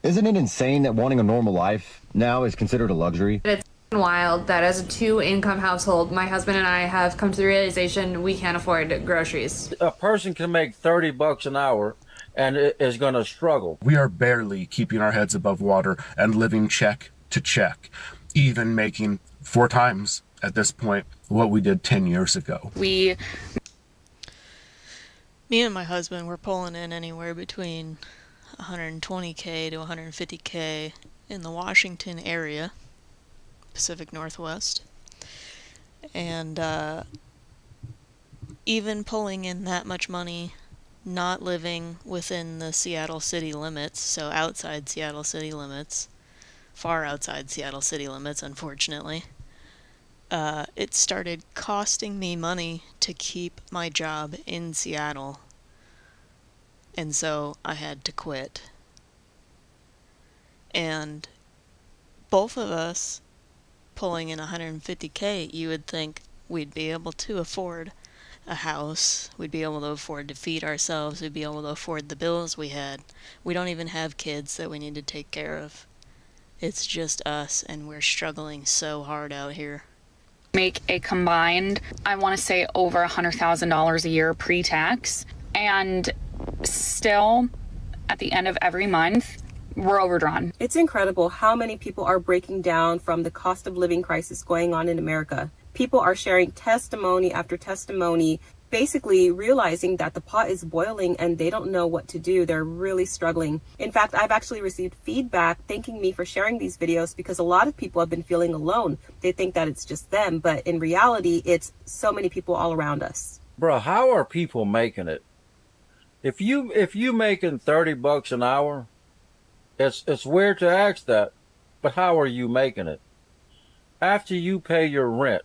Isn't it insane that wanting a normal life now is considered a luxury? It's wild that as a 2-income household, my husband and I have come to the realization we can't afford groceries. A person can make $30 an hour and is going to struggle. We are barely keeping our heads above water and living check to check, even making 4 times at this point what we did 10 years ago. Me and my husband were pulling in anywhere between $120K to $150K in the Washington area, Pacific Northwest, and even pulling in that much money, not living within the Seattle city limits, so outside Seattle city limits, far outside Seattle city limits, unfortunately, it started costing me money to keep my job in Seattle, and so I had to quit. And both of us pulling in $150K, you would think we'd be able to afford a house, we'd be able to afford to feed ourselves, we'd be able to afford the bills we had. We don't even have kids that we need to take care of. It's just us, and we're struggling so hard out here. Make a combined, I want to say, over $100,000 a year pre-tax, and still at the end of every month we're overdrawn. It's incredible how many people are breaking down from the cost of living crisis going on in America. People are sharing testimony after testimony, basically realizing that the pot is boiling and they don't know what to do. They're really struggling. In fact, I've actually received feedback thanking me for sharing these videos because a lot of people have been feeling alone. They think that it's just them, but in reality, it's so many people all around us. Bro, how are people making it? If you making $30 an hour, it's weird to ask that, but how are you making it? After you pay your rent,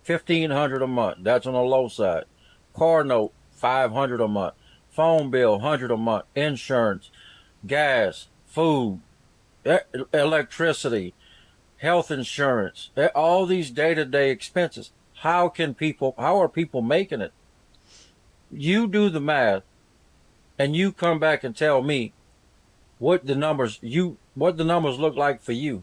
$1,500 a month, that's on the low side. Car note, $500 a month. Phone bill, $100 a month. Insurance, gas, food, electricity, health insurance, all these day-to-day expenses. How are people making it? You do the math, and you come back and tell me what the numbers look like for you.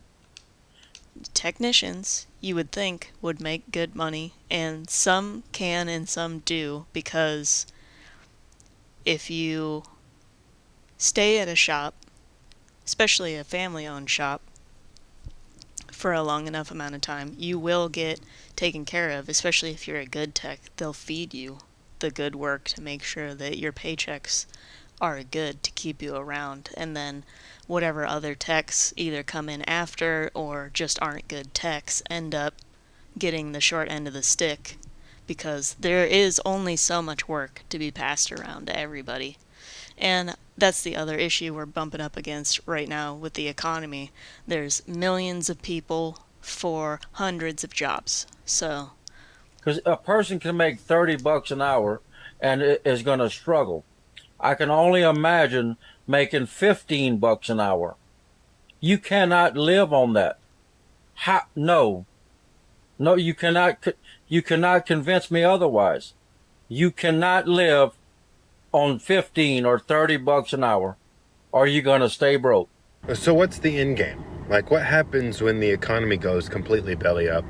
Technicians, you would think, would make good money, and some can and some do, because if you stay at a shop, especially a family-owned shop, for a long enough amount of time, you will get taken care of, especially if you're a good tech. They'll feed you the good work to make sure that your paychecks are good to keep you around, and then whatever other techs either come in after or just aren't good techs end up getting the short end of the stick, because there is only so much work to be passed around to everybody. And that's the other issue we're bumping up against right now with the economy. There's millions of people for hundreds of jobs. So, because a person can make $30 an hour and is going to struggle. I can only imagine making $15 an hour. You cannot live on that. No, you cannot. You cannot convince me otherwise. You cannot live on $15 or $30 an hour. Or you're going to stay broke. So what's the end game? Like, what happens when the economy goes completely belly up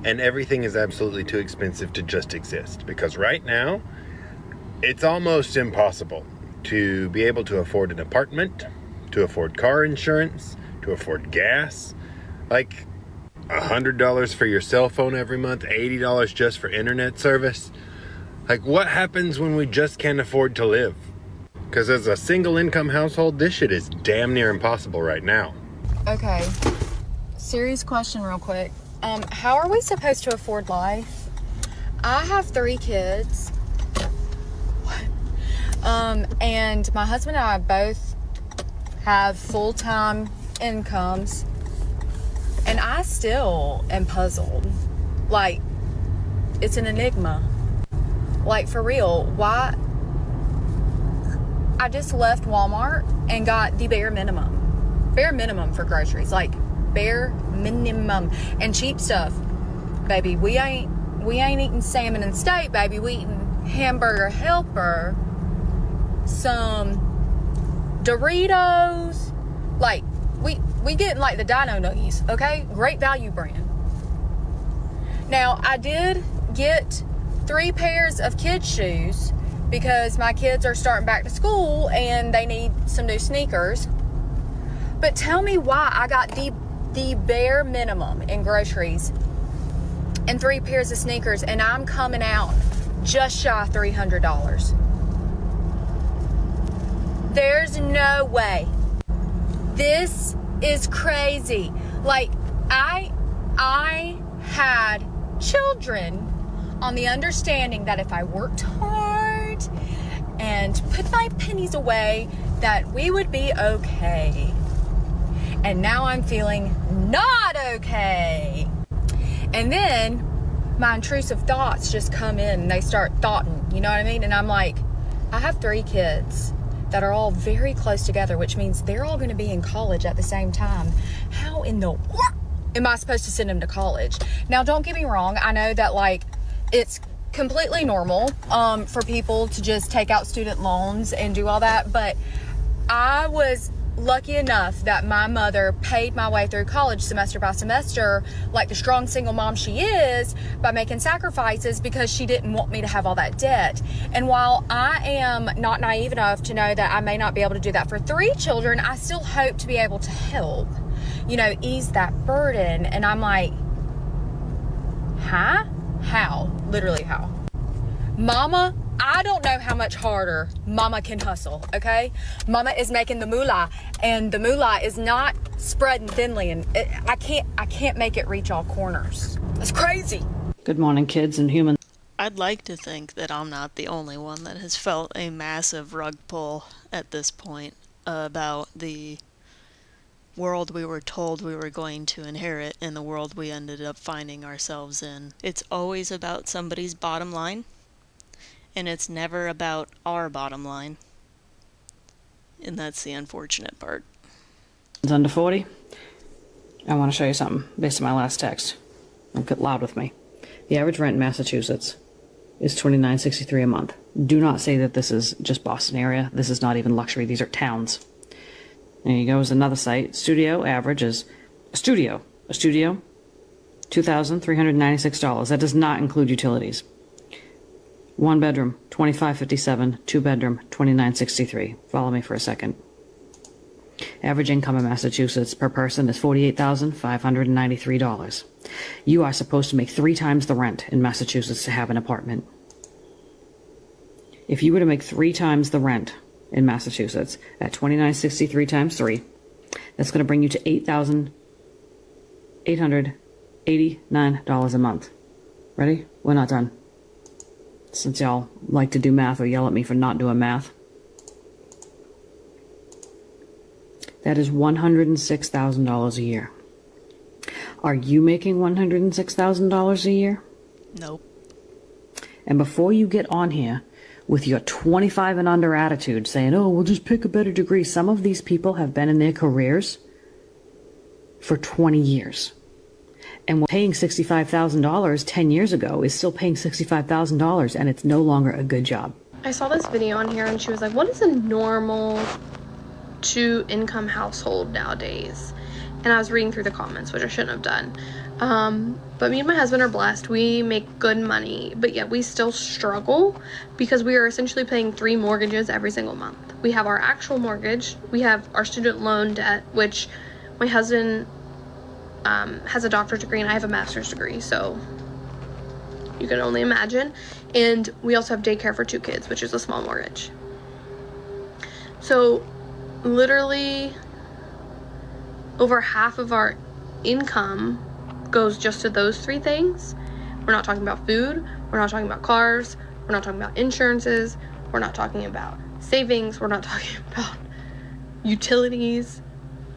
and everything is absolutely too expensive to just exist? Because right now, it's almost impossible to be able to afford an apartment, to afford car insurance, to afford gas. Like $100 for your cell phone every month, $80 just for internet service. Like, what happens when we just can't afford to live? Because as a single income household, this shit is damn near impossible right now. Okay, serious question real quick. How are we supposed to afford life? I have 3 kids. And my husband and I both have full-time incomes, and I still am puzzled. Like, it's an enigma. Like, for real, why? I just left Walmart and got the bare minimum for groceries, like bare minimum, and cheap stuff. Baby, we ain't eating salmon and steak, baby. We eating Hamburger Helper, some Doritos, Like, we get like the Dino Nuggies, okay? Great value brand. Now, I did get 3 pairs of kids' shoes because my kids are starting back to school and they need some new sneakers. But tell me why I got the bare minimum in groceries and 3 pairs of sneakers, and I'm coming out just shy of $300. There's no way. This is crazy. Like, I had children on the understanding that if I worked hard and put my pennies away, that we would be okay. And now I'm feeling not okay. And then my intrusive thoughts just come in and they start thoughting, you know what I mean? And I'm like, I have 3 kids that are all very close together, which means they're all going to be in college at the same time. How in the world am I supposed to send them to college? Now, don't get me wrong. I know that, like, it's completely normal for people to just take out student loans and do all that, but I was lucky enough that my mother paid my way through college semester by semester, like the strong single mom she is, by making sacrifices because she didn't want me to have all that debt. And while I am not naive enough to know that I may not be able to do that for 3 children, I still hope to be able to help, you know, ease that burden. And I'm like, huh? How? Literally how? Mama, I don't know how much harder mama can hustle, okay? Mama is making the moolah, and the moolah is not spreading thinly, and I can't make it reach all corners. That's crazy. Good morning, kids and humans. I'd like to think that I'm not the only one that has felt a massive rug pull at this point about the world we were told we were going to inherit and the world we ended up finding ourselves in. It's always about somebody's bottom line, and it's never about our bottom line. And that's the unfortunate part. Under 40, I want to show you something based on my last text. Don't get loud with me. The average rent in Massachusetts is $29.63 a month. Do not say that this is just Boston area. This is not even luxury. These are towns. There you go. Is another site. Studio average is a studio, $2,396. That does not include utilities. 1 bedroom, $25.57. 2 bedroom, $29.63. Follow me for a second. Average income in Massachusetts per person is $48,593. You are supposed to make 3 times the rent in Massachusetts to have an apartment. If you were to make 3 times the rent in Massachusetts at $29.63 times 3, that's going to bring you to $8,889 a month. Ready? We're not done. Since y'all like to do math or yell at me for not doing math. That is $106,000 a year. Are you making $106,000 a year? Nope. And before you get on here with your 25 and under attitude saying, oh, we'll just pick a better degree. Some of these people have been in their careers for 20 years. And paying $65,000 10 years ago is still paying $65,000, and it's no longer a good job. I saw this video on here and she was like, what is a normal 2-income household nowadays? And I was reading through the comments, which I shouldn't have done. But me and my husband are blessed. We make good money, but yet we still struggle because we are essentially paying 3 mortgages every single month. We have our actual mortgage. We have our student loan debt, which my husband has a doctorate degree and I have a master's degree. So you can only imagine. And we also have daycare for 2 kids, which is a small mortgage. So literally over half of our income goes just to those 3 things. We're not talking about food. We're not talking about cars. We're not talking about insurances. We're not talking about savings. We're not talking about utilities.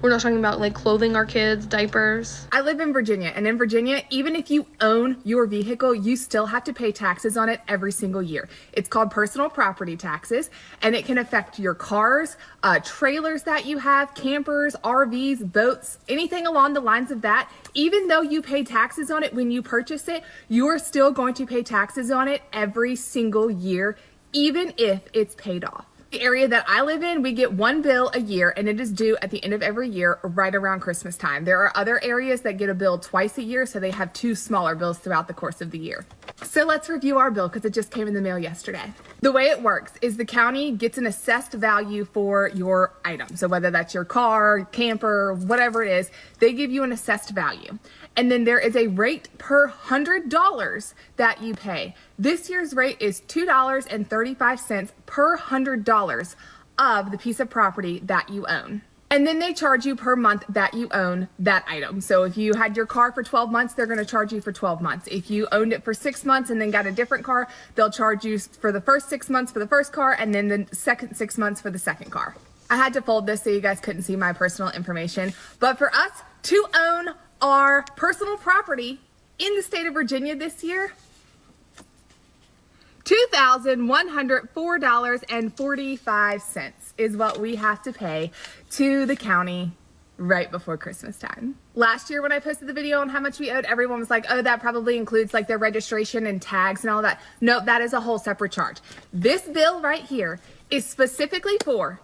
We're not talking about like clothing our kids, diapers. I live in Virginia, and in Virginia, even if you own your vehicle, you still have to pay taxes on it every single year. It's called personal property taxes, and it can affect your cars, trailers that you have, campers, RVs, boats, anything along the lines of that. Even though you pay taxes on it when you purchase it, you are still going to pay taxes on it every single year, even if it's paid off. The area that I live in, we get one bill a year, and it is due at the end of every year, right around Christmas time. There are other areas that get a bill twice a year, so they have 2 smaller bills throughout the course of the year. So let's review our bill because it just came in the mail yesterday. The way it works is the county gets an assessed value for your item. So whether that's your car, camper, whatever it is, they give you an assessed value. And then there is a rate per $100 that you pay. This year's rate is $2.35 per $100 of the piece of property that you own. And then they charge you per month that you own that item. So if you had your car for 12 months, they're going to charge you for 12 months. If you owned it for 6 months and then got a different car, they'll charge you for the first 6 months for the first car and then the second 6 months for the second car. I had to fold this so you guys couldn't see my personal information. But for us to own our personal property in the state of Virginia this year, $2,104.45 is what we have to pay to the county right before Christmas time. Last year when I posted the video on how much we owed, everyone was like, oh, that probably includes like their registration and tags and all that. No, that is a whole separate charge. This bill right here is specifically for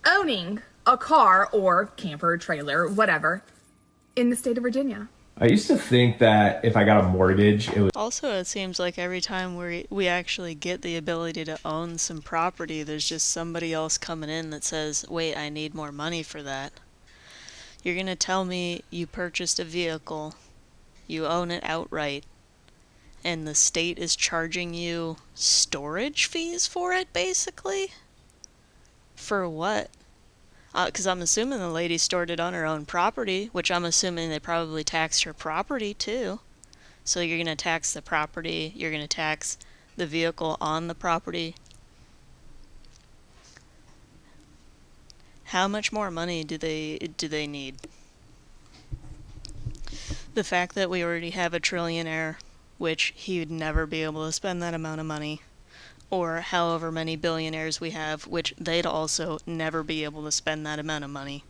owning a car or camper, trailer, whatever, in the state of Virginia. I used to think that if I got a mortgage, it was... Also, it seems like every time we actually get the ability to own some property, there's just somebody else coming in that says, wait, I need more money for that. You're going to tell me you purchased a vehicle, you own it outright, and the state is charging you storage fees for it, basically? For what? Because I'm assuming the lady stored it on her own property, which I'm assuming they probably taxed her property too. So you're going to tax the property, you're going to tax the vehicle on the property. How much more money do they need? The fact that we already have a trillionaire, which he would never be able to spend that amount of money, or however many billionaires we have, which they'd also never be able to spend that amount of money.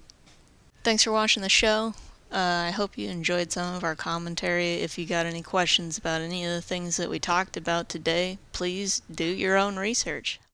Thanks for watching the show. I hope you enjoyed some of our commentary. If you got any questions about any of the things that we talked about today, please do your own research.